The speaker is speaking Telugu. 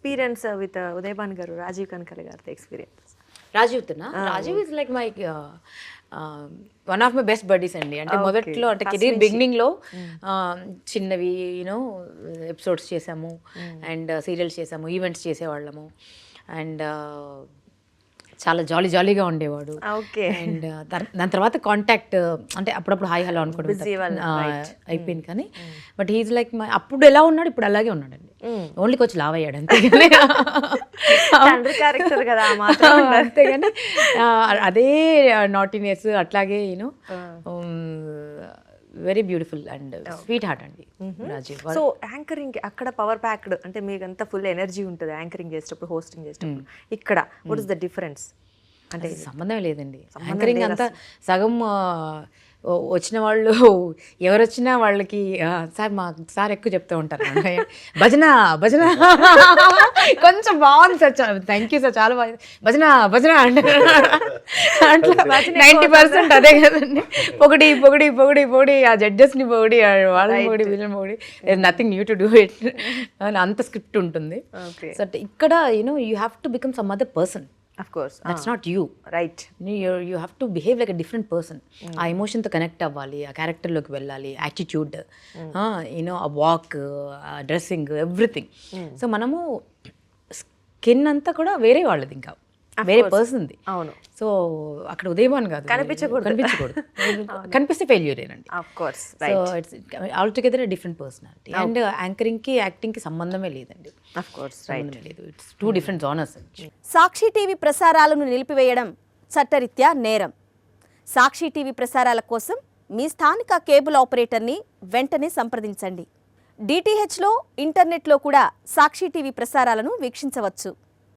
ఎక్స్పీరియన్స్ విత్ ఉదయభాన్ గారు, రాజీవ్ కనకాల గారితో experience? Rajiv is like my one of my best buddies అండి. అంటే మొదట్లో అంటే కెరీర్ బిగినింగ్లో చిన్నవి యూనో ఎపిసోడ్స్ చేసాము అండ్ సీరియల్స్ చేసాము, ఈవెంట్స్ చేసేవాళ్ళము అండ్ చాలా జాలీగా ఉండేవాడు. అండ్ దాని తర్వాత కాంటాక్ట్ అంటే అప్పుడప్పుడు హాయ్ హలో అనుకోవడం అయిపోయింది. కానీ బట్ హీజ్ లైక్ మై అప్పుడు ఎలా ఉన్నాడు ఇప్పుడు అలాగే ఉన్నాడండి. ఓన్లీ కొంచెం లావ్ అయ్యాడు అంతేగాని క్యారెక్టర్ కదా అంతేగాని అదే నాటినెస్ అట్లాగే you know very beautiful and sweet heart అండి రాజీవ్. సో యాంకరింగ్ అక్కడ పవర్ ప్యాక్డ్ అంటే మీకు అంతా ఫుల్ ఎనర్జీ ఉంటుంది యాంకరింగ్ చేసేటప్పుడు, హోస్టింగ్ చేసేటప్పుడు. ఇక్కడ వాట్ ఇస్ ద డిఫరెన్స్? అంటే సంబంధం లేదండి. యాంకరింగ్ అంతా సగం వచ్చిన వాళ్ళు ఎవరు వచ్చినా వాళ్ళకి సార్ మా సార్ ఎక్కువ చెప్తూ ఉంటారు భజన కొంచెం బాగుంది సార్, థ్యాంక్ యూ సార్, చాలా బాగుంది భజన అంటే అట్లా 90% అదే కదండి. పొగిడి ఆ జడ్జెస్ని పొగిడి వాళ్ళని పొగిడి వీళ్ళని పొగిడి nothing new to do it అంత స్క్రిప్ట్ ఉంటుంది. సో ఇక్కడ you know you have to become some other person. Of course. That's not you. Right. You have to behave like a different person. ఆ ఎమోషన్తో కనెక్ట్ అవ్వాలి, ఆ క్యారెక్టర్లోకి వెళ్ళాలి, యాటిట్యూడ్, యూనో ఆ వాక్, ఆ డ్రెస్సింగ్, ఎవ్రీథింగ్. సో మనము స్కిన్ అంతా కూడా వేరే వాళ్ళది, ఇంకా వేరే పర్సన్ది. అవును. సో అక్కడ ఉదయభాన్ కాదు, కనిపించకూడదు. కనిపిస్తే ఫెయిల్యూరేనండి. So it's all together different personality. And యాంకరింగ్కి యాక్టింగ్కి సంబంధమే లేదండి. సంబంధమే లేదు. It's two different genres. Sakshi TV ప్రసారాలను నిలిపివేయడం చట్టరీత్యా నేరం. సాక్షి టీవీ ప్రసారాల కోసం మీ స్థానిక కేబుల్ ఆపరేటర్ని వెంటనే సంప్రదించండి. డిటిహెచ్లో, ఇంటర్నెట్లో కూడా సాక్షి టీవీ ప్రసారాలను వీక్షించవచ్చు.